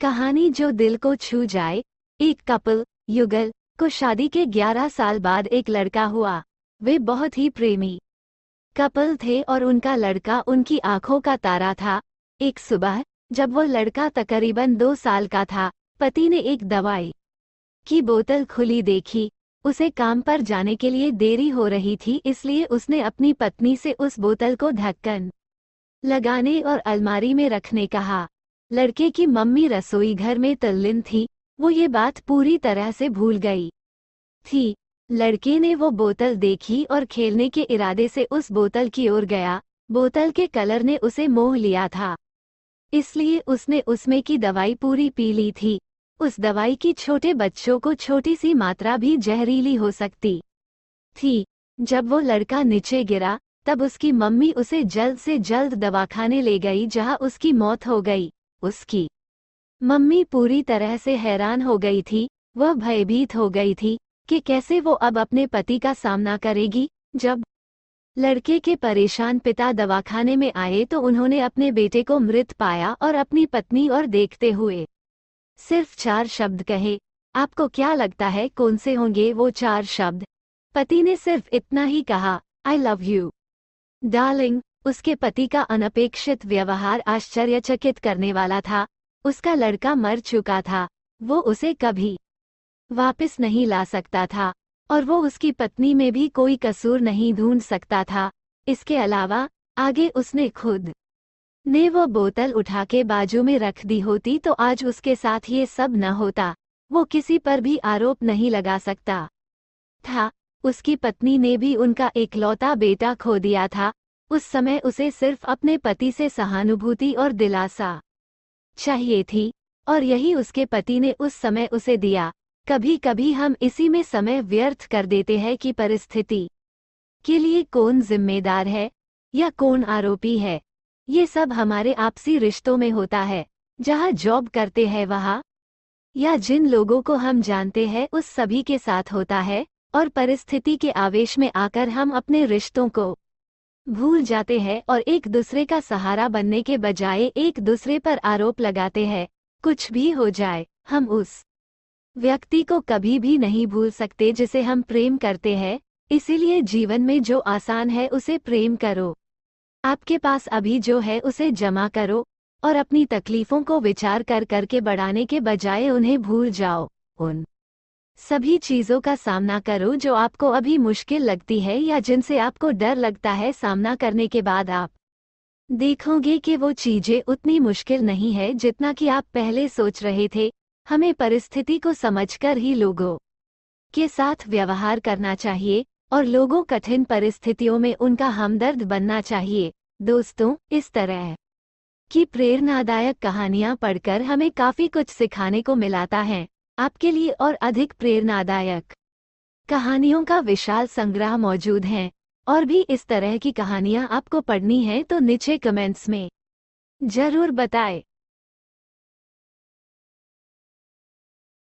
कहानी जो दिल को छू जाए। एक कपल युगल को शादी के 11 साल बाद एक लड़का हुआ। वे बहुत ही प्रेमी कपल थे और उनका लड़का उनकी आंखों का तारा था। एक सुबह जब वो लड़का तकरीबन 2 साल का था, पति ने एक दवाई की बोतल खुली देखी। उसे काम पर जाने के लिए देरी हो रही थी, इसलिए उसने अपनी पत्नी से उस बोतल को ढक्कन लगाने और अलमारी में रखने कहा। लड़के की मम्मी रसोई घर में तल्लीन थी, वो ये बात पूरी तरह से भूल गई थी। लड़के ने वो बोतल देखी और खेलने के इरादे से उस बोतल की ओर गया। बोतल के कलर ने उसे मोह लिया था, इसलिए उसने उसमें की दवाई पूरी पी ली थी। उस दवाई की छोटे बच्चों को छोटी सी मात्रा भी जहरीली हो सकती थी। जब वो लड़का नीचे गिरा, तब उसकी मम्मी उसे जल्द से जल्द दवाखाने ले गई, जहां उसकी मौत हो गई। उसकी मम्मी पूरी तरह से हैरान हो गई थी। वह भयभीत हो गई थी कि कैसे वो अब अपने पति का सामना करेगी। जब लड़के के परेशान पिता दवाखाने में आए तो उन्होंने अपने बेटे को मृत पाया और अपनी पत्नी और देखते हुए सिर्फ 4 शब्द कहे। आपको क्या लगता है कौन से होंगे वो 4 शब्द? पति ने सिर्फ इतना ही कहा, आई लव यू डार्लिंग। उसके पति का अनपेक्षित व्यवहार आश्चर्यचकित करने वाला था। उसका लड़का मर चुका था, वो उसे कभी वापस नहीं ला सकता था, और वो उसकी पत्नी में भी कोई कसूर नहीं ढूंढ सकता था। इसके अलावा आगे उसने खुद ने वो बोतल उठा के बाजू में रख दी होती तो आज उसके साथ ये सब न होता। वो किसी पर भी आरोप नहीं लगा सकता था। उसकी पत्नी ने भी उनका इकलौता बेटा खो दिया था। उस समय उसे सिर्फ अपने पति से सहानुभूति और दिलासा चाहिए थी, और यही उसके पति ने उस समय उसे दिया। कभी कभी हम इसी में समय व्यर्थ कर देते हैं कि परिस्थिति के लिए कौन जिम्मेदार है या कौन आरोपी है। ये सब हमारे आपसी रिश्तों में होता है, जहाँ जॉब करते हैं वहाँ, या जिन लोगों को हम जानते हैं उस सभी के साथ होता है। और परिस्थिति के आवेश में आकर हम अपने रिश्तों को भूल जाते हैं और एक दूसरे का सहारा बनने के बजाय एक दूसरे पर आरोप लगाते हैं। कुछ भी हो जाए, हम उस व्यक्ति को कभी भी नहीं भूल सकते जिसे हम प्रेम करते हैं। इसीलिए जीवन में जो आसान है उसे प्रेम करो। आपके पास अभी जो है उसे जमा करो और अपनी तकलीफों को विचार कर करके बढ़ाने के बजाय उन्हें भूल जाओ। उन सभी चीजों का सामना करो जो आपको अभी मुश्किल लगती है या जिनसे आपको डर लगता है। सामना करने के बाद आप देखोगे कि वो चीजें उतनी मुश्किल नहीं है जितना कि आप पहले सोच रहे थे। हमें परिस्थिति को समझकर ही लोगों के साथ व्यवहार करना चाहिए और लोगों कठिन परिस्थितियों में उनका हमदर्द बनना चाहिए। दोस्तों, इस तरह की प्रेरणादायक कहानियां पढ़कर हमें काफी कुछ सिखाने को मिलता है। आपके लिए और अधिक प्रेरणादायक कहानियों का विशाल संग्रह मौजूद है। और भी इस तरह की कहानियां आपको पढ़नी है तो नीचे कमेंट्स में जरूर बताएं।